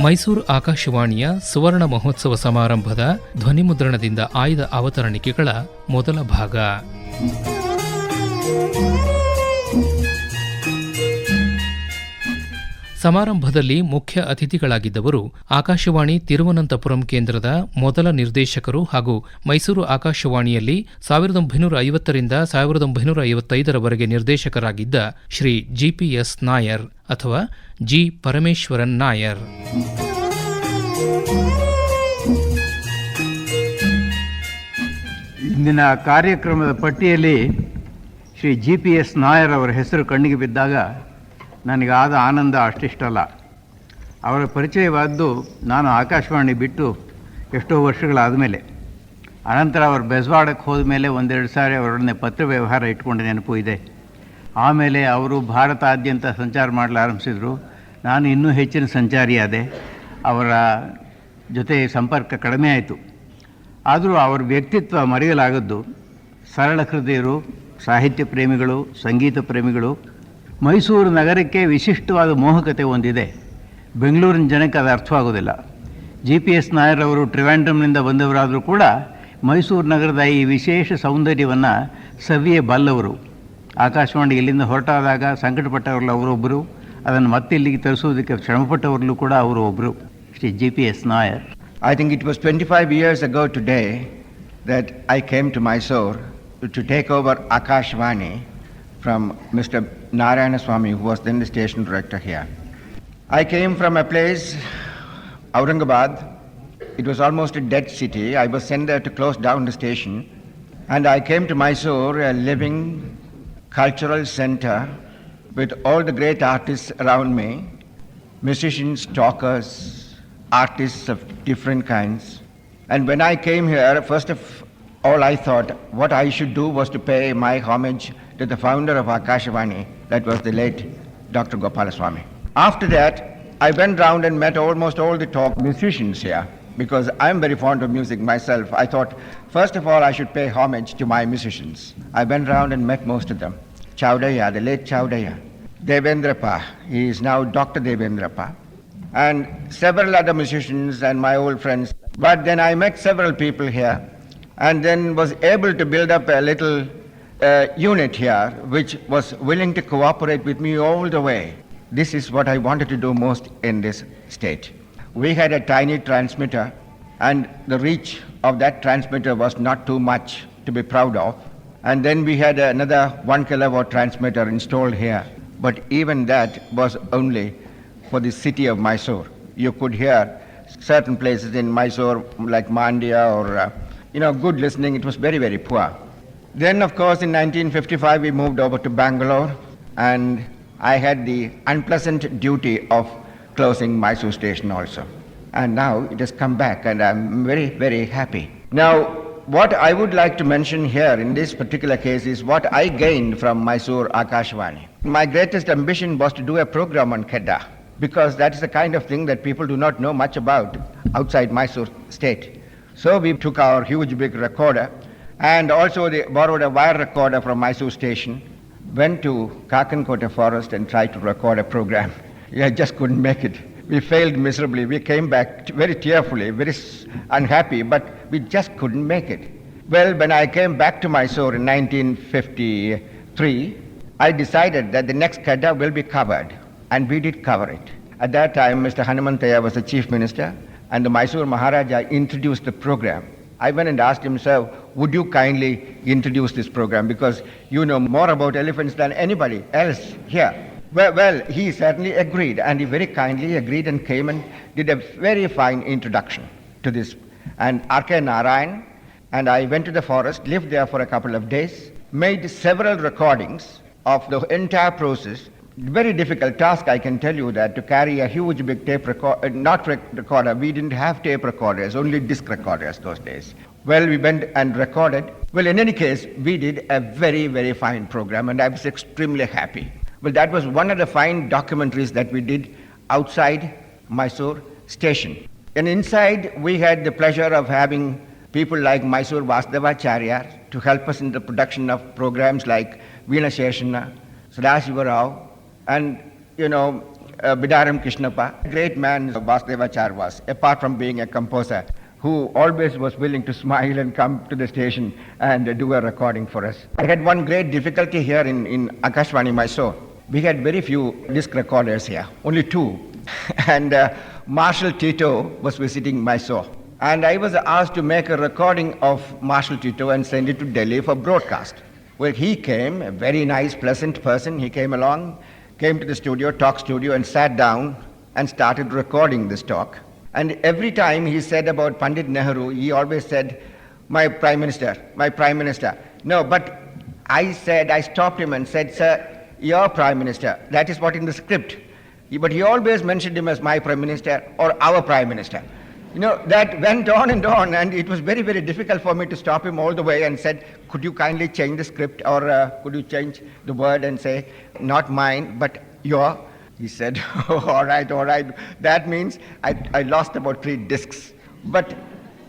ಮೈಸೂರು ಆಕಾಶವಾಣಿಯ ಸುವರ್ಣ ಮಹೋತ್ಸವ ಸಮಾರಂಭದ ಧ್ವನಿಮುದ್ರಣದಿಂದ ಆಯ್ದ ಅವತರಣಿಕೆಗಳ ಮೊದಲ ಭಾಗ. ಸಮಾರಂಭದಲ್ಲಿ ಮುಖ್ಯ ಅತಿಥಿಗಳಾಗಿದ್ದವರು ಆಕಾಶವಾಣಿ ತಿರುವನಂತಪುರಂ ಕೇಂದ್ರದ ಮೊದಲ ನಿರ್ದೇಶಕರು ಹಾಗೂ ಮೈಸೂರು ಆಕಾಶವಾಣಿಯಲ್ಲಿ 1950ರಿಂದ 1955ರವರೆಗೆ ನಿರ್ದೇಶಕರಾಗಿದ್ದ ಶ್ರೀ ಜಿಪಿಎಸ್ ನಾಯರ್ ಅಥವಾ ಜಿ ಪರಮೇಶ್ವರನ್ ನಾಯರ್. ಇಂದಿನ ಕಾರ್ಯಕ್ರಮದ ಪಟ್ಟಿಯಲ್ಲಿ ಶ್ರೀ ಜಿಪಿಎಸ್ ನಾಯರ್ ಅವರ ಹೆಸರು ಕಣ್ಣಿಗೆ ಬಿದ್ದಾಗ ನನಗಾದ ಆನಂದ ಅಷ್ಟಿಷ್ಟಲ್ಲ. ಅವರ ಪರಿಚಯವಾದ್ದು ನಾನು ಆಕಾಶವಾಣಿ ಬಿಟ್ಟು ಎಷ್ಟೋ ವರ್ಷಗಳಾದ ಮೇಲೆ. ಅನಂತರ ಅವರು ಬೆಜವಾಡಕ್ಕೆ ಹೋದ ಮೇಲೆ ಒಂದೆರಡು ಸಾರಿ ಅವರೊಡನೆ ಪತ್ರ ವ್ಯವಹಾರ ಇಟ್ಕೊಂಡ ನೆನಪು ಇದೆ. ಆಮೇಲೆ ಅವರು ಭಾರತಾದ್ಯಂತ ಸಂಚಾರ ಮಾಡಲಾರಂಭಿಸಿದರು. ನಾನು ಇನ್ನೂ ಹೆಚ್ಚಿನ ಸಂಚಾರಿಯಾದೆ. ಅವರ ಜೊತೆ ಸಂಪರ್ಕ ಕಡಿಮೆ ಆಯಿತು. ಆದರೂ ಅವರ ವ್ಯಕ್ತಿತ್ವ ಮರೆಯಲಾಗದ್ದು. ಸರಳ ಹೃದಯರು, ಸಾಹಿತ್ಯ ಪ್ರೇಮಿಗಳು, ಸಂಗೀತ ಪ್ರೇಮಿಗಳು. ಮೈಸೂರು ನಗರಕ್ಕೆ ವಿಶಿಷ್ಟವಾದ ಮೋಹಕತೆ ಹೊಂದಿದೆ. ಬೆಂಗಳೂರಿನ ಜನಕ್ಕೆ ಅದು ಅರ್ಥವಾಗೋದಿಲ್ಲ. ಜಿಪಿಎಸ್ ನಾಯರ್ ಅವರು ಟ್ರಿವಾಂಡ್ರಮ್ನಿಂದ ಬಂದವರಾದರೂ ಕೂಡ ಮೈಸೂರು ನಗರದ ಈ ವಿಶೇಷ ಸೌಂದರ್ಯವನ್ನು ಸವಿಯೇ ಬಲ್ಲವರು. ಆಕಾಶವಾಣಿ ಇಲ್ಲಿಂದ ಹೊರಟಾದಾಗ ಸಂಕಟಪಟ್ಟವರಲ್ಲ ಅವರೊಬ್ಬರು, ಅದನ್ನು ಮತ್ತೆ ಇಲ್ಲಿಗೆ ತರಿಸೋದಕ್ಕೆ ಶ್ರಮಪಟ್ಟವರಲ್ಲೂ ಕೂಡ ಅವರು ಒಬ್ಬರು, Shri GPS Nair. I think it was 25 years ago today that I came to Mysore to take over Akashvani from Mr. Narayana Swamy, who was then the station director here. I came from a place, Aurangabad. It was almost a dead city. I was sent there to close down the station. And I came to Mysore, a living cultural center with all the great artists around me, musicians, talkers, artists of different kinds. And when I came here, first of all I thought what I should do was to pay my homage to the founder of Akashvani, that was the late Dr. Gopalaswamy. After that, I went round and met almost all the top musicians here, because I'm very fond of music myself. I thought, first of all, I should pay homage to my musicians. I went round and met most of them. Chowdaya, the late Chowdaya. Devendrapa, he is now Dr. Devendrapa. And several other musicians and my old friends. But then I met several people here, and then was able to build up a little unit here which was willing to cooperate with me all the way. This is what I wanted to do most in this state. We had a tiny transmitter, and the reach of that transmitter was not too much to be proud of. And then we had another 1 kilowatt transmitter installed here, but even that was only for the city of Mysore. You could hear certain places in Mysore like Mandya or good listening. It was very, very poor. Then, of course, in 1955, we moved over to Bangalore, and I had the unpleasant duty of closing Mysore station also. And now it has come back, and I'm very, very happy. Now, what I would like to mention here in this particular case is what I gained from Mysore Akashvani. My greatest ambition was to do a program on Kedda, because that is the kind of thing that people do not know much about outside Mysore state. So we took our huge big recorder, and also they borrowed a wire recorder from Mysore station, went to Kakankote forest and tried to record a program. I just couldn't make it. We failed miserably. We came back very tearfully, very unhappy, but we just couldn't make it. Well, when I came back to Mysore in 1953, I decided that the next Kedda will be covered, and we did cover it. At that time, Mr. Hanumantaya was the chief minister, and the Mysore Maharaja introduced the program. I went and asked him, sir, would you kindly introduce this program, because you know more about elephants than anybody else here. Well, he certainly agreed, and he very kindly agreed and came and did a very fine introduction to this. And R.K. Narayan and I went to the forest, lived there for a couple of days, made several recordings of the entire process. Very difficult task, I can tell you that, to carry a huge big tape recorder. We didn't have tape recorders, only disc recorders those days. Well, we went and recorded. Well, in any case, we did a very, very fine program, and I was extremely happy. Well, that was one of the fine documentaries that we did outside Mysore station. And inside, we had the pleasure of having people like Mysore Vasudevacharya to help us in the production of programs like Veena Sheshana, Sadashiva Rao, and Bidaram Krishnappa. Great man Vasudevachar was, apart from being a composer, who always was willing to smile and come to the station and do a recording for us. I had one great difficulty here in Akashvani, Mysore. We had very few disc recorders here, only two. And Marshal Tito was visiting Mysore. And I was asked to make a recording of Marshal Tito and send it to Delhi for broadcast. Well, he came, a very nice, pleasant person. He came along, came to the studio, talk studio, and sat down and started recording this talk. And every time he said about Pandit Nehru, he always said, my Prime Minister, my Prime Minister. No, but I stopped him and said, sir, your Prime Minister. That is what in the script. But he always mentioned him as my Prime Minister or our Prime Minister. You know, that went on, and it was very, very difficult for me to stop him all the way and said, could you kindly change the script, or could you change the word and say, not mine, but your? He said, oh, all right. That means I lost about 3 discs. But,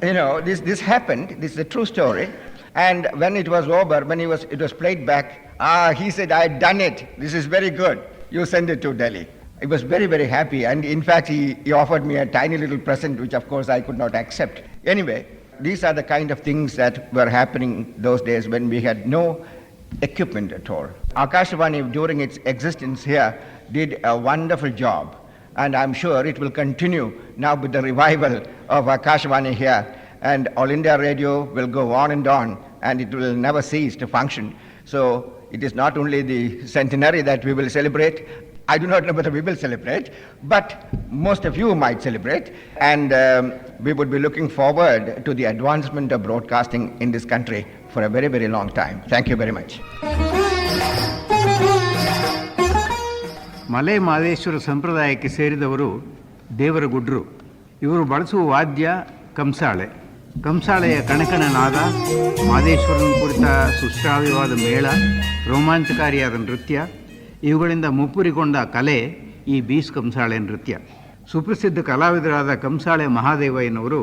you know, this happened. This is a true story. And when it was over, when it was played back, he said, I had done it. This is very good. You send it to Delhi. I was very, very happy. And in fact, he offered me a tiny little present, which of course I could not accept. Anyway, these are the kind of things that were happening those days when we had no equipment at all. Akashvani, during its existence here, did a wonderful job, and I'm sure it will continue now with the revival of Akashvani here, and All India Radio will go on, and it will never cease to function. So it is not only the centenary that we will celebrate. I do not know whether we will celebrate, but most of you might celebrate, and we would be looking forward to the advancement of broadcasting in this country for a very, very long time. Thank you very much. Male Madeshwara ಸಂಪ್ರದಾಯಕ್ಕೆ ಸೇರಿದವರು ದೇವರಗುಡ್ರು. ಇವರು ಬಳಸುವ ವಾದ್ಯ ಕಂಸಾಳೆ. ಕಂಸಾಳೆಯ ಕಣಕನ ನಾದ, ಮಾದೇಶ್ವರನ ಕುರಿತ ಸುಶ್ರಾವ್ಯವಾದ ಮೇಳ, ರೋಮಾಂಚಕಾರಿಯಾದ ನೃತ್ಯ, ಇವುಗಳಿಂದ ಮುಪ್ಪುರಿಕೊಂಡ ಕಲೆ ಈ ಬೀಸ್ ಕಂಸಾಳೆ ನೃತ್ಯ. ಸುಪ್ರಸಿದ್ಧ ಕಲಾವಿದರಾದ ಕಂಸಾಳೆ ಮಹಾದೇವಯ್ಯನವರು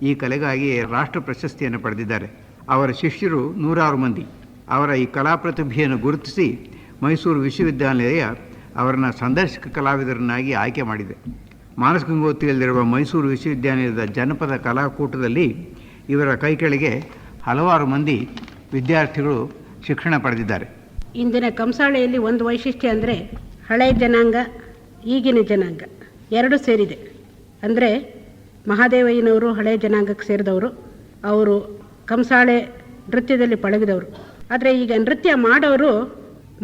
ಈ ಕಲೆಗಾಗಿ ರಾಷ್ಟ್ರ ಪ್ರಶಸ್ತಿಯನ್ನು ಪಡೆದಿದ್ದಾರೆ. ಅವರ ಶಿಷ್ಯರು 100 ಮಂದಿ. ಅವರ ಈ ಕಲಾ ಪ್ರತಿಭೆಯನ್ನು ಗುರುತಿಸಿ ಮೈಸೂರು ವಿಶ್ವವಿದ್ಯಾನಿಲಯ ಅವರನ್ನು ಸಂದರ್ಶಕ ಕಲಾವಿದರನ್ನಾಗಿ ಆಯ್ಕೆ ಮಾಡಿದೆ. ಮಾನಸ ಗಂಗೋತ್ರಿಯಲ್ಲಿರುವ ಮೈಸೂರು ವಿಶ್ವವಿದ್ಯಾನಿಲಯದ ಜನಪದ ಕಲಾಕೂಟದಲ್ಲಿ ಇವರ ಕೈಕೆಳಗೆ ಹಲವಾರು ಮಂದಿ ವಿದ್ಯಾರ್ಥಿಗಳು ಶಿಕ್ಷಣ ಪಡೆದಿದ್ದಾರೆ. ಇಂದಿನ ಕಂಸಾಳೆಯಲ್ಲಿ ಒಂದು ವೈಶಿಷ್ಟ್ಯ ಅಂದರೆ ಹಳೆಯ ಜನಾಂಗ, ಈಗಿನ ಜನಾಂಗ ಎರಡೂ ಸೇರಿದೆ. ಅಂದರೆ ಮಹಾದೇವಯ್ಯನವರು ಹಳೆಯ ಜನಾಂಗಕ್ಕೆ ಸೇರಿದವರು, ಅವರು ಕಂಸಾಳೆ ನೃತ್ಯದಲ್ಲಿ ಪಳಗಿದವರು. ಆದರೆ ಈಗ ನೃತ್ಯ ಮಾಡೋರು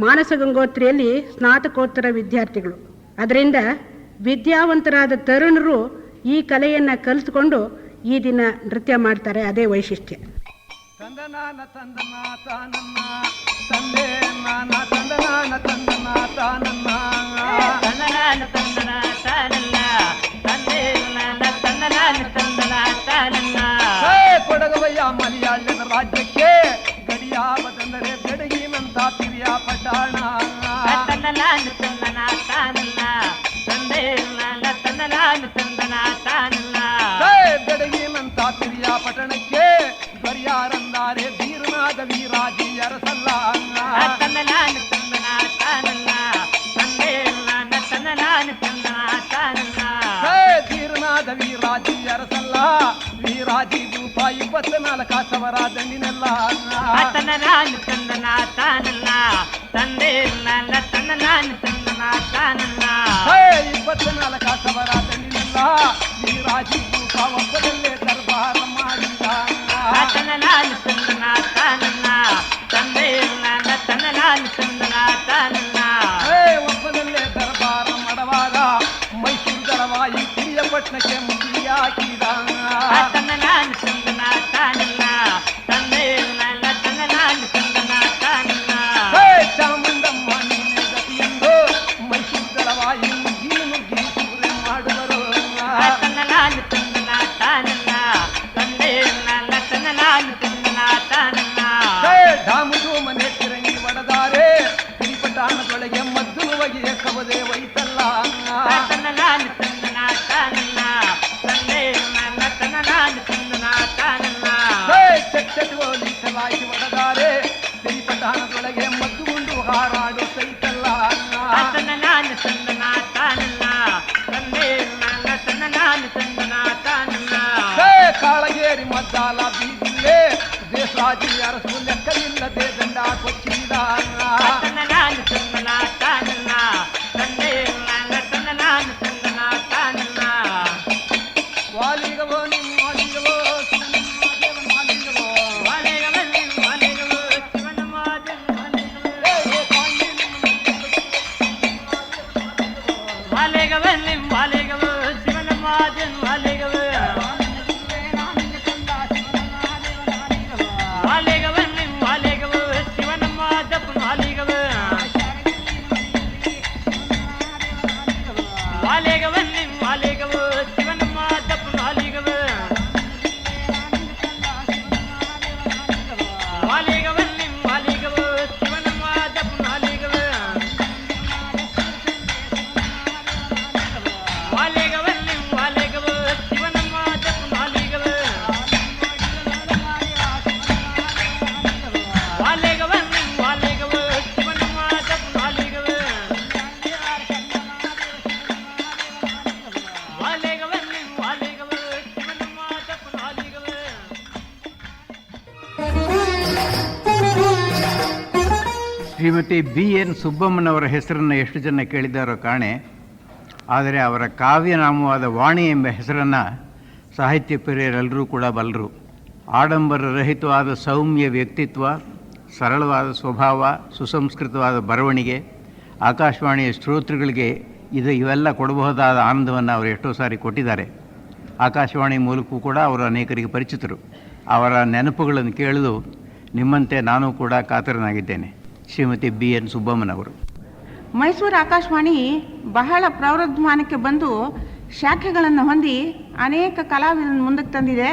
ಮಾನಸ ಗಂಗೋತ್ರಿಯಲ್ಲಿ ಸ್ನಾತಕೋತ್ತರ ವಿದ್ಯಾರ್ಥಿಗಳು. ಅದರಿಂದ ವಿದ್ಯಾವಂತರಾದ ತರುಣರು ಈ ಕಲೆಯನ್ನು ಕಲಿತುಕೊಂಡು ಈ ದಿನ ನೃತ್ಯ ಮಾಡ್ತಾರೆ. ಅದೇ ವೈಶಿಷ್ಟ್ಯ. ತಂದನಾನ ತಂದನ ತಾನನ್ನ ತಂದೆ ನಾನ ತಂದನಾನ ತಂದನ ತಾನನ್ನ ತಂದನಾನ ತಂದನ ತಾನನ್ನ ತಂದೆ ನಾನ ತಂದನಾನ ತಂದನ ತಾನನ್ನ ಕೊಡಗವಯ್ಯ ಮಲಯಾಳನ ರಾಜ್ಯಕ್ಕೆ ಗಡಿಯಾವದಂದರೆ ಬೆಡಗಿನಂತ ಪಿರಿಯ ಪಟ್ಟಣ ತಂದನಾನ ತಂದನ ತಾನನ್ನ ತಂದೆ ನಾನ ತಂದನಾನ ತಂದನ ತಾನನ್ನ ಬೆಡಗಿನಂತ ಪಿರಿಯ ಪಟ್ಟಣಕ್ಕೆ ಯಾರಂದಾರೆ ಧೀರನಾದ ವೀರಾಜಿ ಅರಸಲ್ಲ ತನ್ನಲಾನ ತಂದನ ತಾನಲ್ಲ ತಂದೆ ನಾನ ತನ್ನಲಾನ ತಂದನ ತಾನಲ್ಲ ಧೀರನಾದ ವೀರಾಜಿ ಅರಸಲ್ಲ ವೀರಾಜಿ ರೂಪ 24 ಸವರ ದಂಡಿನಲ್ಲ ತನ್ನಲಾನ ತಂದನ ತಾನಲ್ಲ ತಂದೆ ನಾನ ತನ್ನಲಾನ ತಂದನ ತಾನಲ್ಲ 24 ಸವರ ದಂಡಿನಲ್ಲ ವೀರಾಜಿ ರೂಪ ಒಬ್ಬದಲ್ಲೇ ದರ್ಬಾರ ಮಾಡಿದ ತನ್ನಲಾನ ತಂದನ ತಾನಲ್ಲ ತಂದೆ ನಾನ ತನ್ನಲಾನ ತಂದನ ತಾನಲ್ಲ ಒಬ್ಬದಲ್ಲೇ ದರ್ಬಾರ ಮಾಡವಾಗ ಮೈಸೂರು ದಳವಾಯಿ ಪಿರಿಯಪಟ್ಟಣಕ್ಕೆ ಮುಗಿಲಿ ಹಾಕಿದ ತನ್ನಲಾನ ತಂದನ ತಾನಲ್ಲ ತಂದೆ ನಾನ ತನ್ನಲಾನ ತಂದನ ತಾನಲ್ಲ ಚಾಮುಂಡಮ್ಮ ನೀನೆ ಗತಿಯೆಂದು ಮೈಸೂರು ದಳವಾಯಿ ನುಗ್ಗಿ ಸೂರೆ ಮಾಡುವರು ತನ್ನಲಾನ ತಂದನ ತಾನಲ್ಲ ತಂದೆ ನಾನ ತನ್ನಲಾನ ತಂದನ ತಾನಲ್ಲ ಧಾಮುದು ಮನೆ ತಿರಂಗಿ ಒಡೆದಾರೆ ಪಿರಿಪಟಾಣದೊಳಗೆ ಮದ್ದು ಒಗೆಯ ಕವದೆ ಒಯ್ತಲ್ಲ ತನ್ನಲಾನ ತಂದನ ತಾನಲ್ಲ ತಂದೆ ನಾನ ತನ್ನಲಾನ ತಂದನ ತಾನಲ್ಲ ಚಟ್ಟೋಲಿ ಕಲಾಯಿ ಒಡೆದಾರೆ ಪಿರಿಪಟಾಣದೊಳಗೆ ಮದ್ದು ಉಂಡು ಹಾರಾಡು ಸೈತಲ್ಲ ತನ್ನಲಾನ ತಂದನ ತಾನಲ್ಲ ಶ್ರೀಮತಿ ಬಿ ಎನ್ ಸುಬ್ಬಮ್ಮನವರ ಹೆಸರನ್ನು ಎಷ್ಟು ಜನ ಕೇಳಿದ್ದಾರೋ ಕಾಣೆ. ಆದರೆ ಅವರ ಕಾವ್ಯನಾಮವಾದ ವಾಣಿ ಎಂಬ ಹೆಸರನ್ನು ಸಾಹಿತ್ಯ ಪ್ರಿಯರೆಲ್ಲರೂ ಕೂಡ ಬಲ್ಲರು. ಆಡಂಬರ ರಹಿತವಾದ ಸೌಮ್ಯ ವ್ಯಕ್ತಿತ್ವ, ಸರಳವಾದ ಸ್ವಭಾವ, ಸುಸಂಸ್ಕೃತವಾದ ಬರವಣಿಗೆ, ಆಕಾಶವಾಣಿಯ ಶ್ರೋತೃಗಳಿಗೆ ಇವೆಲ್ಲ ಕೊಡಬಹುದಾದ ಆನಂದವನ್ನು ಅವರು ಎಷ್ಟೋ ಸಾರಿ ಕೊಟ್ಟಿದ್ದಾರೆ. ಆಕಾಶವಾಣಿ ಮೂಲಕವೂ ಕೂಡ ಅವರು ಅನೇಕರಿಗೆ ಪರಿಚಿತರು. ಅವರ ನೆನಪುಗಳನ್ನು ಕೇಳಲು ನಿಮ್ಮಂತೆ ನಾನು ಕೂಡ ಕಾತರನಾಗಿದ್ದೇನೆ. ಶ್ರೀಮತಿ ಬಿ ಎನ್ ಸುಬ್ಬಮ್ಮನವರು. ಮೈಸೂರು ಆಕಾಶವಾಣಿ ಬಹಳ ಪ್ರವರ್ಧಮಾನಕ್ಕೆ ಬಂದು ಶಾಖೆಗಳನ್ನು ಹೊಂದಿ ಅನೇಕ ಕಲಾವಿದರನ್ನು ಮುಂದಕ್ಕೆ ತಂದಿದೆ.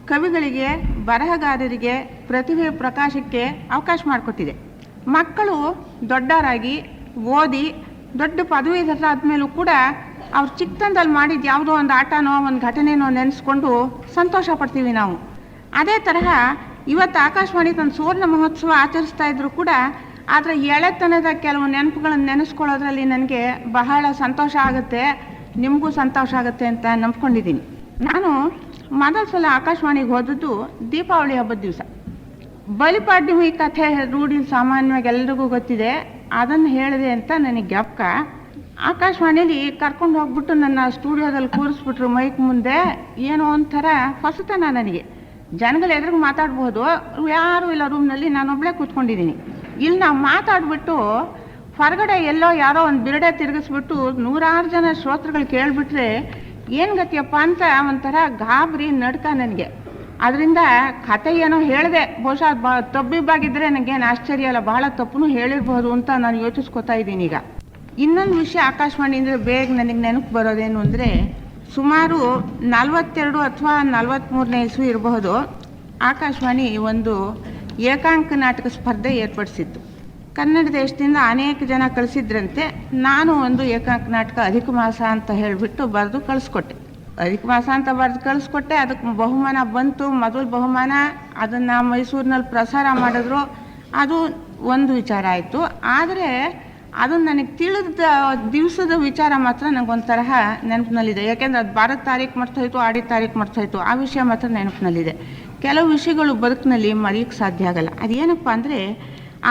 ಕವಿಗಳಿಗೆ, ಬರಹಗಾರರಿಗೆ ಪ್ರತಿಭೆ ಪ್ರಕಾಶಕ್ಕೆ ಅವಕಾಶ ಮಾಡಿಕೊಟ್ಟಿದೆ. ಮಕ್ಕಳು ದೊಡ್ಡವರಾಗಿ ಓದಿ ದೊಡ್ಡ ಪದವೀಧರರಾದ್ಮೇಲೂ ಕೂಡ ಅವ್ರು ಚಿಕ್ಕತನದಲ್ಲಿ ಮಾಡಿದ ಯಾವುದೋ ಒಂದು ಆಟನೋ ಒಂದು ಘಟನೆನೋ ನೆನೆಸ್ಕೊಂಡು ಸಂತೋಷ ಪಡ್ತೀವಿ ನಾವು. ಅದೇ ತರಹ ಇವತ್ತು ಆಕಾಶವಾಣಿ ತನ್ನ ಸುವರ್ಣ ಮಹೋತ್ಸವ ಆಚರಿಸ್ತಾ ಇದ್ರು ಕೂಡ ಆದರೆ ಎಳೆತನದ ಕೆಲವು ನೆನಪುಗಳನ್ನು ನೆನೆಸ್ಕೊಳ್ಳೋದ್ರಲ್ಲಿ ನನಗೆ ಬಹಳ ಸಂತೋಷ ಆಗುತ್ತೆ, ನಿಮಗೂ ಸಂತೋಷ ಆಗುತ್ತೆ ಅಂತ ನಂಬ್ಕೊಂಡಿದ್ದೀನಿ. ನಾನು ಮೊದಲ ಸಲ ಆಕಾಶವಾಣಿಗೆ ಹೋದದ್ದು ದೀಪಾವಳಿ ಹಬ್ಬದ ದಿವಸ. ಬಲಿಪಾಡ್ಯಮಿ ಕಥೆ ರೂಢಿ ಸಾಮಾನ್ಯವಾಗಿ ಎಲ್ರಿಗೂ ಗೊತ್ತಿದೆ, ಅದನ್ನು ಹೇಳಿದೆ ಅಂತ ನನಗೆ ಜ್ಞಾಪಕ. ಆಕಾಶವಾಣಿಯಲ್ಲಿ ಕರ್ಕೊಂಡು ಹೋಗ್ಬಿಟ್ಟು ನನ್ನ ಸ್ಟುಡಿಯೋದಲ್ಲಿ ಕೂರಿಸ್ಬಿಟ್ರು ಮೈಕ್ ಮುಂದೆ. ಏನೋ ಒಂಥರ ಹೊಸತನ ನನಗೆ. ಜನಗಳು ಎದುರಿಗೆ ಮಾತಾಡ್ಬೋದು, ಯಾರೂ ಇಲ್ಲ ರೂಮ್ನಲ್ಲಿ, ನಾನೊಬ್ಬಳೇ ಕೂತ್ಕೊಂಡಿದ್ದೀನಿ. ಇಲ್ಲಿ ನಾವು ಮಾತಾಡ್ಬಿಟ್ಟು ಹೊರಗಡೆ ಎಲ್ಲೋ ಯಾರೋ ಒಂದು ಬಿರಡೆ ತಿರುಗಿಸ್ಬಿಟ್ಟು 100 ಜನ ಶ್ರೋತೃಗಳು ಕೇಳಿಬಿಟ್ರೆ ಏನು ಗತಿಯಪ್ಪ ಅಂತ ಒಂಥರ ಗಾಬರಿ ನಡ್ಕ ನನಗೆ. ಅದರಿಂದ ಕತೆ ಏನೋ ಹೇಳಿದೆ, ಬಹುಶಃ ತಬ್ಬಿಬ್ಬಾಗಿದ್ದರೆ ನನಗೇನು ಆಶ್ಚರ್ಯ ಅಲ್ಲ, ಬಹಳ ತಪ್ಪು ಹೇಳಿರ್ಬೋದು ಅಂತ ನಾನು ಯೋಚಿಸ್ಕೊತಾ ಇದ್ದೀನಿ ಈಗ. ಇನ್ನೊಂದು ವಿಷಯ ಆಕಾಶವಾಣಿ ಅಂದರೆ ಬೇಗ ನನಗೆ ನೆನಪು ಬರೋದೇನು ಅಂದರೆ, ಸುಮಾರು 42 ಅಥವಾ 43ನೇ ಇಸ್ವಿ ಇರಬಹುದು, ಆಕಾಶವಾಣಿ ಒಂದು ಏಕಾಂಕ ನಾಟಕ ಸ್ಪರ್ಧೆ ಏರ್ಪಡಿಸಿತ್ತು. ಕನ್ನಡ ದೇಶದಿಂದ ಅನೇಕ ಜನ ಕಳಿಸಿದ್ರಂತೆ. ನಾನು ಒಂದು ಏಕಾಂಕ ನಾಟಕ ಅಧಿಕ ಮಾಸ ಅಂತ ಹೇಳಿಬಿಟ್ಟು ಬರೆದು ಕಳಿಸ್ಕೊಟ್ಟೆ. ಅಧಿಕ ಮಾಸ ಅಂತ ಬರೆದು ಕಳಿಸ್ಕೊಟ್ಟೆ. ಅದಕ್ಕೆ ಬಹುಮಾನ ಬಂತು, ಮೊದಲ ಬಹುಮಾನ. ಅದನ್ನು ಮೈಸೂರಿನಲ್ಲಿ ಪ್ರಸಾರ ಮಾಡಿದ್ರು, ಅದು ಒಂದು ವಿಚಾರ ಆಯಿತು. ಆದರೆ ಅದು ನನಗೆ ತಿಳಿದ ದಿವಸದ ವಿಚಾರ ಮಾತ್ರ ನನಗೊಂಥರ ನೆನಪಿನಲ್ಲಿದೆ. ಯಾಕೆಂದರೆ ಅದು ಬಾರದ ತಾರೀಕು ಮರ್ತೋಯ್ತು, ಆಡಿದ ತಾರೀಕು ಮರ್ತೋಯ್ತು, ಆ ವಿಷಯ ಮಾತ್ರ ನೆನಪಿನಲ್ಲಿದೆ. ಕೆಲವು ವಿಷಯಗಳು ಬದುಕಿನಲ್ಲಿ ಮರೆಯೋಕ್ಕೆ ಸಾಧ್ಯ ಆಗಲ್ಲ. ಅದೇನಪ್ಪ ಅಂದರೆ,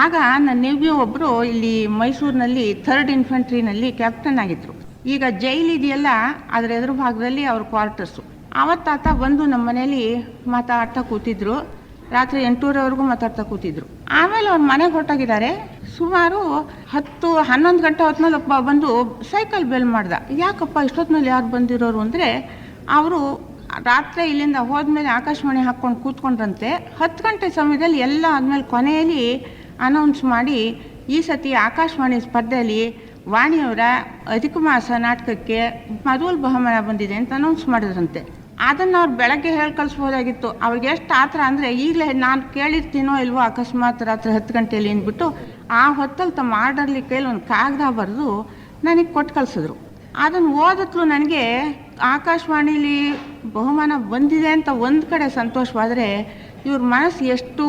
ಆಗ ನನ್ನ ನೆವ್ಯೂ ಒಬ್ಬರು ಇಲ್ಲಿ ಮೈಸೂರಿನಲ್ಲಿ 3rd ಇನ್ಫೆಂಟ್ರಿನಲ್ಲಿ ಕ್ಯಾಪ್ಟನ್ ಆಗಿದ್ದರು. ಈಗ ಜೈಲ್ ಇದೆಯಲ್ಲ, ಅದರ ಎದುರು ಭಾಗದಲ್ಲಿ ಅವ್ರ ಕ್ವಾರ್ಟರ್ಸು. ಆವತ್ತಾತ ಬಂದು ನಮ್ಮ ಮನೇಲಿ ಮಾತಾಡ್ತಾ ಕೂತಿದ್ರು. ರಾತ್ರಿ 8:00ವರೆಗೂ ಮಾತಾಡ್ತಾ ಕೂತಿದ್ರು. ಆಮೇಲೆ ಅವ್ರ ಮನೆಗೆ ಹೊರಟೋಗಿದ್ದಾರೆ. ಸುಮಾರು 10-11 ಗಂಟೆ ಹೊತ್ತಿನಲ್ಲಿ ಒಬ್ಬ ಬಂದು ಸೈಕಲ್ ಬೆಲ್ ಮಾಡ್ದ. ಯಾಕಪ್ಪ ಇಷ್ಟೊತ್ತಿನಲ್ಲಿ ಯಾರು ಬಂದಿರೋರು ಅಂದರೆ, ಅವರು ರಾತ್ರಿ ಇಲ್ಲಿಂದ ಹೋದ್ಮೇಲೆ ಆಕಾಶವಾಣಿ ಹಾಕ್ಕೊಂಡು ಕೂತ್ಕೊಂಡ್ರಂತೆ. 10 ಗಂಟೆ ಸಮಯದಲ್ಲಿ ಎಲ್ಲ ಆದಮೇಲೆ ಕೊನೆಯಲ್ಲಿ ಅನೌನ್ಸ್ ಮಾಡಿ, ಈ ಸತಿ ಆಕಾಶವಾಣಿ ಸ್ಪರ್ಧೆಯಲ್ಲಿ ವಾಣಿಯವರ ಅಧಿಕ ಮಾಸ ನಾಟಕಕ್ಕೆ ಮೊದಲ ಬಹುಮಾನ ಬಂದಿದೆ ಅಂತ ಅನೌನ್ಸ್ ಮಾಡಿದ್ರಂತೆ. ಅದನ್ನು ಅವ್ರು ಬೆಳಗ್ಗೆ ಹೇಳಿ ಕಳಿಸ್ಬೋದಾಗಿತ್ತು. ಅವ್ರಿಗೆ ಎಷ್ಟು ಆತರ ಅಂದರೆ, ಈಗಲೇ ನಾನು ಕೇಳಿರ್ತೀನೋ ಇಲ್ವೋ ಅಕಸ್ಮಾತ್ ರಾತ್ರಿ 10 ಗಂಟೆಯಲ್ಲಿ ಅಂದ್ಬಿಟ್ಟು ಆ ಹೊತ್ತಲ್ಲಿ ತಮ್ಮ ಆರ್ಡರ್ಲಿ ಕೈಲಿ ಒಂದು ಕಾಗದ ಬರೆದು ನನಗೆ ಕೊಟ್ಟು ಕಳಿಸಿದ್ರು. ಅದನ್ನು ಓದಿದ್ಲು ನನಗೆ ಆಕಾಶವಾಣಿಲಿ ಬಹುಮಾನ ಬಂದಿದೆ ಅಂತ ಒಂದು ಕಡೆ ಸಂತೋಷವಾದರೆ, ಇವ್ರ ಮನಸ್ಸು ಎಷ್ಟು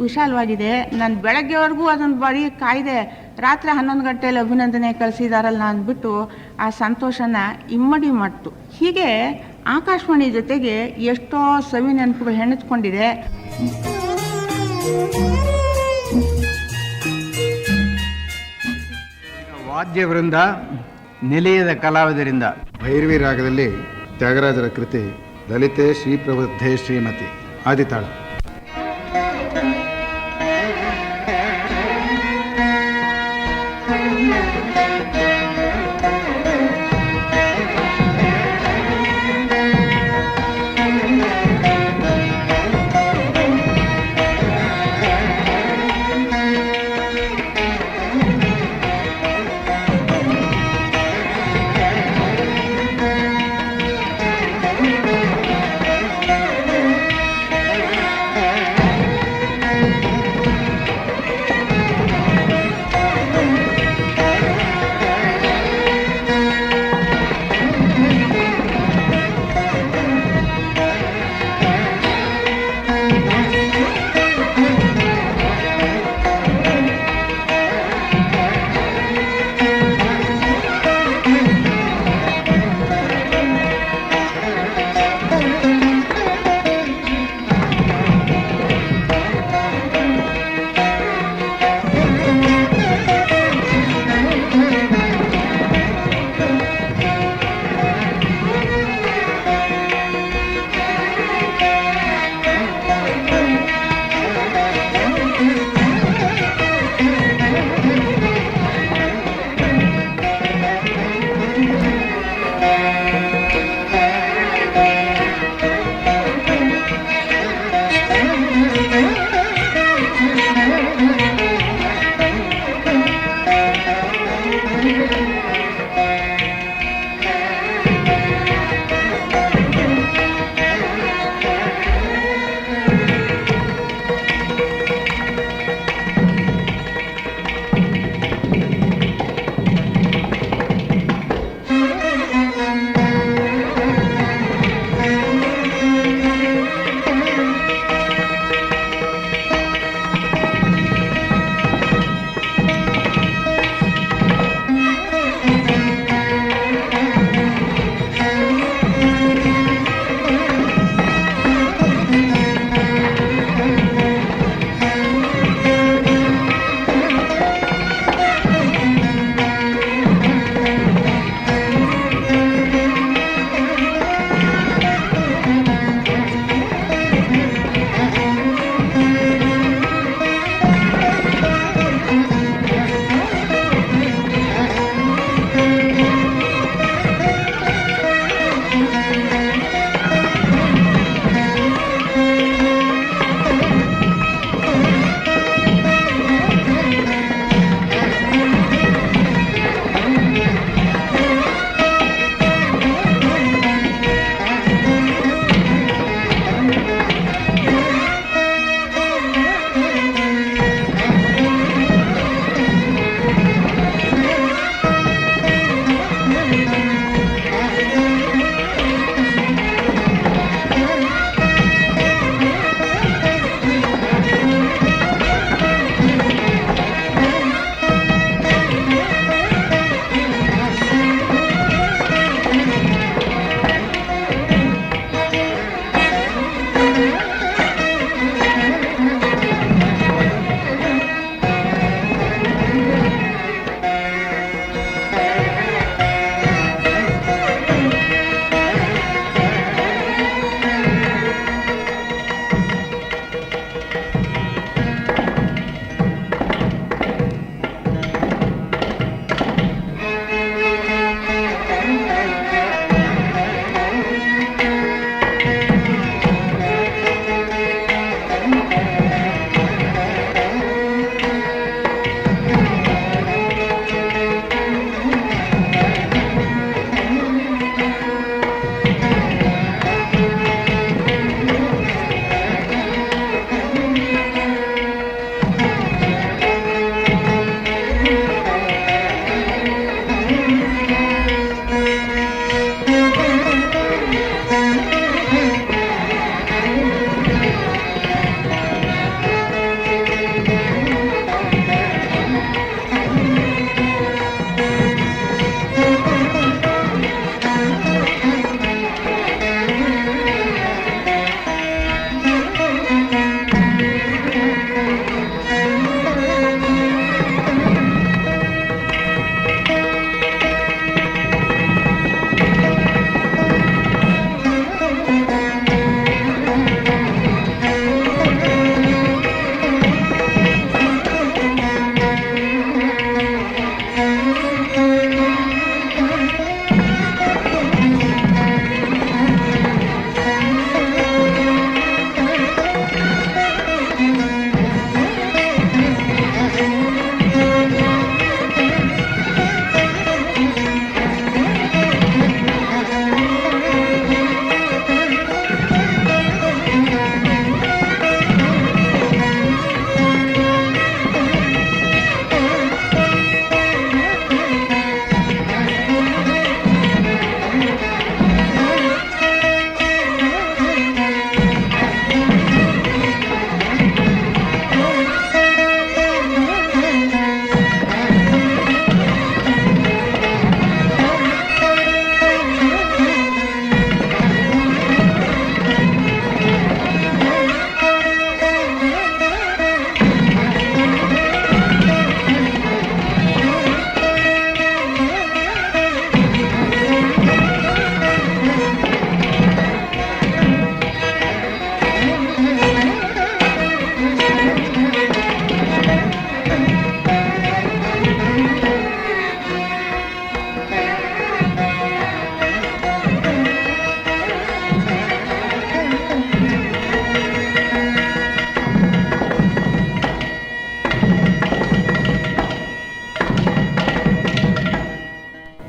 ವಿಶಾಲವಾಗಿದೆ. ನಾನು ಬೆಳಗ್ಗೆವರೆಗೂ ಅದನ್ನು ಬರೀ ಕಾಯ್ದೆ, ರಾತ್ರಿ 11 ಗಂಟೆಯಲ್ಲಿ ಅಭಿನಂದನೆ ಕಳಿಸಿದಾರಲ್ಲ ಅಂದ್ಬಿಟ್ಟು ಆ ಸಂತೋಷನ ಇಮ್ಮಡಿ ಮಾಡ್ತು. ಹೀಗೆ ಆಕಾಶವಾಣಿ ಜೊತೆಗೆ ಎಷ್ಟೋ ಸವಿ ನೆನಪುಗಳು ಹೆಣೆದುಕೊಂಡಿದೆ. ವಾದ್ಯವೃಂದ, ನಿಲಯದ ಕಲಾವಿದರಿಂದ ಭೈರವಿ ರಾಗದಲ್ಲಿ ತ್ಯಾಗರಾಜರ ಕೃತಿ ಲಲಿತೆ ಶ್ರೀಪ್ರಬುದ್ಧೆ ಶ್ರೀಮತಿ ಆದಿತಾಳ.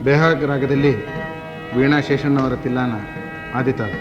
ಬೇಹಾಗ್ ರಾಗದಲ್ಲಿ ವೀಣಾ ಶೇಷಣ್ಣವರ ತಿಲ್ಲಾನ ಆದಿತಾಳ.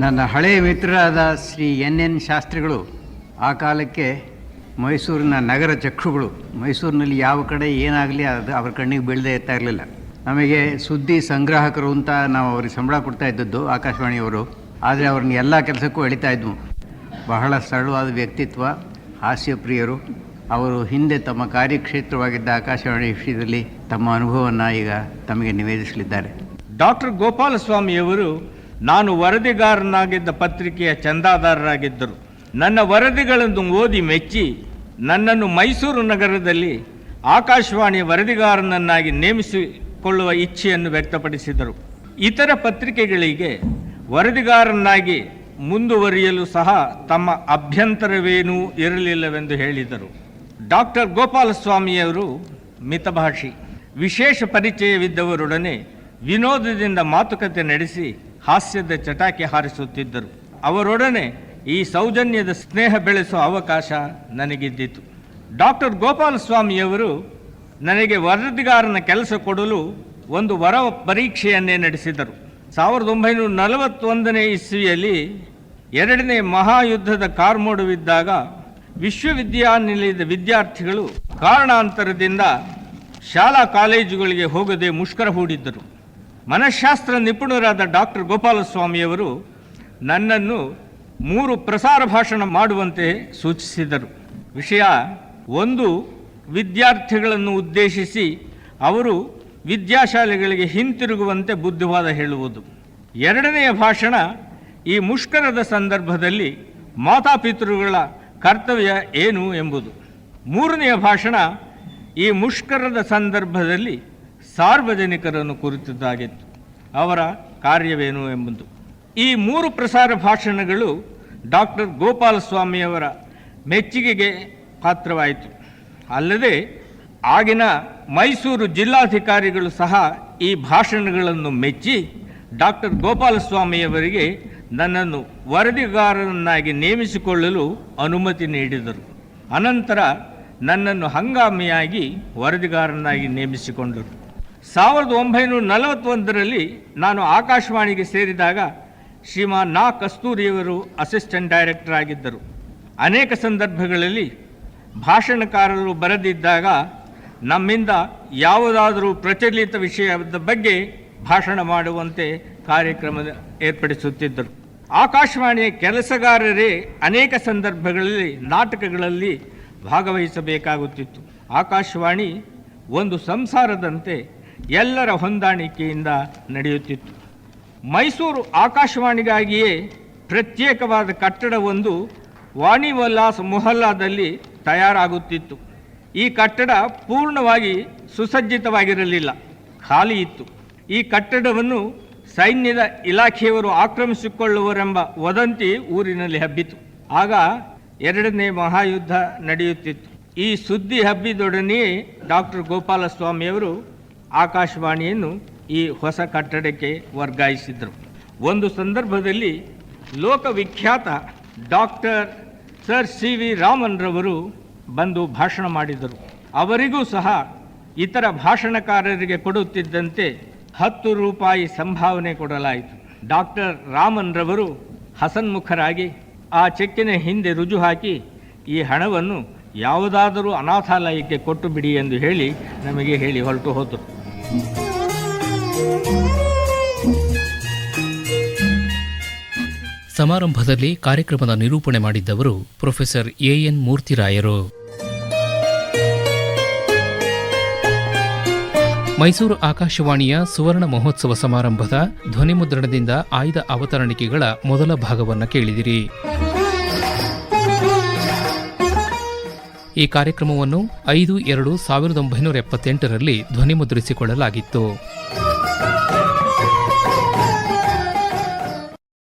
ನನ್ನ ಹಳೆಯ ಮಿತ್ರರಾದ ಶ್ರೀ ಎನ್ ಶಾಸ್ತ್ರಿಗಳು ಆ ಕಾಲಕ್ಕೆ ಮೈಸೂರಿನ ನಗರ ಚಕ್ಷುಗಳು. ಮೈಸೂರಿನಲ್ಲಿ ಯಾವ ಕಡೆ ಏನಾಗಲಿ ಅದು ಅವ್ರ ಕಣ್ಣಿಗೆ ಬೀಳದೇ ಇರ್ತಾ ಇರಲಿಲ್ಲ. ನಮಗೆ ಸುದ್ದಿ ಸಂಗ್ರಾಹಕರು ಅಂತ ನಾವು ಅವ್ರಿಗೆ ಸಂಬಳ ಕೊಡ್ತಾ ಇದ್ದದ್ದು ಆಕಾಶವಾಣಿಯವರು. ಆದರೆ ಅವ್ರನ್ನ ಎಲ್ಲ ಕೆಲಸಕ್ಕೂ ಎಳಿತಾ ಇದ್ವು. ಬಹಳ ಸರಳವಾದ ವ್ಯಕ್ತಿತ್ವ, ಹಾಸ್ಯಪ್ರಿಯರು. ಅವರು ಹಿಂದೆ ತಮ್ಮ ಕಾರ್ಯಕ್ಷೇತ್ರವಾಗಿದ್ದ ಆಕಾಶವಾಣಿ ವಿಷಯದಲ್ಲಿ ತಮ್ಮ ಅನುಭವವನ್ನು ಈಗ ತಮಗೆ ನಿವೇದಿಸಲಿದ್ದಾರೆ. ಡಾಕ್ಟರ್ ಗೋಪಾಲಸ್ವಾಮಿಯವರು ನಾನು ವರದಿಗಾರನಾಗಿದ್ದ ಪತ್ರಿಕೆಯ ಚಂದಾದಾರರಾಗಿದ್ದರು. ನನ್ನ ವರದಿಗಳನ್ನು ಓದಿ ಮೆಚ್ಚಿ ನನ್ನನ್ನು ಮೈಸೂರು ನಗರದಲ್ಲಿ ಆಕಾಶವಾಣಿಯ ವರದಿಗಾರನನ್ನಾಗಿ ನೇಮಿಸಿಕೊಳ್ಳುವ ಇಚ್ಛೆಯನ್ನು ವ್ಯಕ್ತಪಡಿಸಿದರು. ಇತರ ಪತ್ರಿಕೆಗಳಿಗೆ ವರದಿಗಾರನಾಗಿ ಮುಂದುವರಿಯಲು ಸಹ ತಮ್ಮ ಅಭ್ಯಂತರವೇನೂ ಇರಲಿಲ್ಲವೆಂದು ಹೇಳಿದರು. ಡಾಕ್ಟರ್ ಗೋಪಾಲಸ್ವಾಮಿಯವರು ಮಿತಭಾಷಿ, ವಿಶೇಷ ಪರಿಚಯವಿದ್ದವರೊಡನೆ ವಿನೋದದಿಂದ ಮಾತುಕತೆ ನಡೆಸಿ ಹಾಸ್ಯದ ಚಟಾಕಿ ಹಾರಿಸುತ್ತಿದ್ದರು. ಅವರೊಡನೆ ಈ ಸೌಜನ್ಯದ ಸ್ನೇಹ ಬೆಳೆಸುವ ಅವಕಾಶ ನನಗಿದ್ದಿತು. ಡಾಕ್ಟರ್ ಗೋಪಾಲಸ್ವಾಮಿಯವರು ನನಗೆ ವರದಿಗಾರನ ಕೆಲಸ ಕೊಡಲು ಒಂದು ವರ ಪರೀಕ್ಷೆಯನ್ನೇ ನಡೆಸಿದರು. 1941ನೇ ಇಸ್ವಿಯಲ್ಲಿ ಎರಡನೇ ಮಹಾಯುದ್ಧದ ಕಾರ್ಮೋಡವಿದ್ದಾಗ ವಿಶ್ವವಿದ್ಯಾನಿಲಯದ ವಿದ್ಯಾರ್ಥಿಗಳು ಕಾರಣಾಂತರದಿಂದ ಶಾಲಾ ಕಾಲೇಜುಗಳಿಗೆ ಹೋಗದೆ ಮುಷ್ಕರ ಹೂಡಿದ್ದರು. ಮನಃಶಾಸ್ತ್ರ ನಿಪುಣರಾದ ಡಾಕ್ಟರ್ ಗೋಪಾಲಸ್ವಾಮಿಯವರು ನನ್ನನ್ನು 3 ಪ್ರಸಾರ ಭಾಷಣ ಮಾಡುವಂತೆ ಸೂಚಿಸಿದರು. ವಿಷಯ 1, ವಿದ್ಯಾರ್ಥಿಗಳನ್ನು ಉದ್ದೇಶಿಸಿ ಅವರು ವಿದ್ಯಾಶಾಲೆಗಳಿಗೆ ಹಿಂತಿರುಗುವಂತೆ ಬುದ್ಧಿವಾದ ಹೇಳುವುದು. 2ನೆಯ ಭಾಷಣ ಈ ಮುಷ್ಕರದ ಸಂದರ್ಭದಲ್ಲಿ ಮಾತಾಪಿತೃಗಳ ಕರ್ತವ್ಯ ಏನು ಎಂಬುದು. 3ನೆಯ ಭಾಷಣ ಈ ಮುಷ್ಕರದ ಸಂದರ್ಭದಲ್ಲಿ ಸಾರ್ವಜನಿಕರನ್ನು ಕುರಿತದ್ದಾಗಿತ್ತು, ಅವರ ಕಾರ್ಯವೇನು ಎಂಬುದು. ಈ 3 ಪ್ರಸಾರ ಭಾಷಣಗಳು ಡಾಕ್ಟರ್ ಗೋಪಾಲಸ್ವಾಮಿಯವರ ಮೆಚ್ಚುಗೆಗೆ ಪಾತ್ರವಾಯಿತು. ಅಲ್ಲದೆ ಆಗಿನ ಮೈಸೂರು ಜಿಲ್ಲಾಧಿಕಾರಿಗಳು ಸಹ ಈ ಭಾಷಣಗಳನ್ನು ಮೆಚ್ಚಿ ಡಾಕ್ಟರ್ ಗೋಪಾಲಸ್ವಾಮಿಯವರಿಗೆ ನನ್ನನ್ನು ವರದಿಗಾರನನ್ನಾಗಿ ನೇಮಿಸಿಕೊಳ್ಳಲು ಅನುಮತಿ ನೀಡಿದರು. ಅನಂತರ ನನ್ನನ್ನು ಹಂಗಾಮಿಯಾಗಿ ವರದಿಗಾರನಾಗಿ ನೇಮಿಸಿಕೊಂಡರು. 1941ರಲ್ಲಿ ನಾನು ಆಕಾಶವಾಣಿಗೆ ಸೇರಿದಾಗ ಶ್ರೀಮಾನ್ ನಾ ಕಸ್ತೂರಿಯವರು ಅಸಿಸ್ಟೆಂಟ್ ಡೈರೆಕ್ಟರ್ ಆಗಿದ್ದರು. ಅನೇಕ ಸಂದರ್ಭಗಳಲ್ಲಿ ಭಾಷಣಕಾರರು ಬರೆದಿದ್ದಾಗ ನಮ್ಮಿಂದ ಯಾವುದಾದರೂ ಪ್ರಚಲಿತ ವಿಷಯದ ಬಗ್ಗೆ ಭಾಷಣ ಮಾಡುವಂತೆ ಕಾರ್ಯಕ್ರಮ ಏರ್ಪಡಿಸುತ್ತಿದ್ದರು. ಆಕಾಶವಾಣಿಯ ಕೆಲಸಗಾರರೇ ಅನೇಕ ಸಂದರ್ಭಗಳಲ್ಲಿ ನಾಟಕಗಳಲ್ಲಿ ಭಾಗವಹಿಸಬೇಕಾಗುತ್ತಿತ್ತು. ಆಕಾಶವಾಣಿ ಒಂದು ಸಂಸಾರದಂತೆ ಎಲ್ಲರ ಹೊಂದಾಣಿಕೆಯಿಂದ ನಡೆಯುತ್ತಿತ್ತು. ಮೈಸೂರು ಆಕಾಶವಾಣಿಗಾಗಿಯೇ ಪ್ರತ್ಯೇಕವಾದ ಕಟ್ಟಡವೊಂದು ವಾಣಿವಲ್ಲಾಸ್ ಮೊಹಲ್ಲಾದಲ್ಲಿ ತಯಾರಾಗುತ್ತಿತ್ತು. ಈ ಕಟ್ಟಡ ಪೂರ್ಣವಾಗಿ ಸುಸಜ್ಜಿತವಾಗಿರಲಿಲ್ಲ, ಖಾಲಿ ಇತ್ತು. ಈ ಕಟ್ಟಡವನ್ನು ಸೈನ್ಯದ ಇಲಾಖೆಯವರು ಆಕ್ರಮಿಸಿಕೊಳ್ಳುವರೆಂಬ ವದಂತಿ ಊರಿನಲ್ಲಿ ಹಬ್ಬಿತು. ಆಗ 2ನೇ ಮಹಾಯುದ್ಧ ನಡೆಯುತ್ತಿತ್ತು. ಈ ಸುದ್ದಿ ಹಬ್ಬಿದೊಡನೆಯೇ ಡಾಕ್ಟರ್ ಗೋಪಾಲಸ್ವಾಮಿಯವರು ಆಕಾಶವಾಣಿಯನ್ನು ಈ ಹೊಸ ಕಟ್ಟಡಕ್ಕೆ ವರ್ಗಾಯಿಸಿದರು. ಒಂದು ಸಂದರ್ಭದಲ್ಲಿ ಲೋಕವಿಖ್ಯಾತ ಡಾಕ್ಟರ್ ಸರ್ CV ರಾಮನ್ ರವರು ಬಂದು ಭಾಷಣ ಮಾಡಿದರು. ಅವರಿಗೂ ಸಹ ಇತರ ಭಾಷಣಕಾರರಿಗೆ ಕೊಡುತ್ತಿದ್ದಂತೆ 10 ರೂಪಾಯಿ ಸಂಭಾವನೆ ಕೊಡಲಾಯಿತು. ಡಾಕ್ಟರ್ ರಾಮನ್ ರವರು ಹಸನ್ಮುಖರಾಗಿ ಆ ಚೆಕ್ಕಿನ ಹಿಂದೆ ರುಜು ಹಾಕಿ ಈ ಹಣವನ್ನು ಯಾವುದಾದರೂ ಅನಾಥಾಲಯಕ್ಕೆ ಕೊಟ್ಟು ಬಿಡಿ ಎಂದು ಹೇಳಿ ನಮಗೆ ಹೇಳಿ ಹೊರಟು ಹೋದರು. ಸಮಾರಂಭದಲ್ಲಿ ಕಾರ್ಯಕ್ರಮದ ನಿರೂಪಣೆ ಮಾಡಿದ್ದವರು ಪ್ರೊಫೆಸರ್ AN ಮೂರ್ತಿರಾಯರು. ಮೈಸೂರು ಆಕಾಶವಾಣಿಯ ಸುವರ್ಣ ಮಹೋತ್ಸವ ಸಮಾರಂಭದ ಧ್ವನಿಮುದ್ರಣದಿಂದ ಆಯ್ದ ಅವತರಣಿಕೆಗಳ ಮೊದಲ ಭಾಗವನ್ನು ಕೇಳಿದಿರಿ. ಈ ಕಾರ್ಯಕ್ರಮವನ್ನು 5/2/1978ರಲ್ಲಿ ಧ್ವನಿಮುದ್ರಿಸಿಕೊಳ್ಳಲಾಗಿತ್ತು.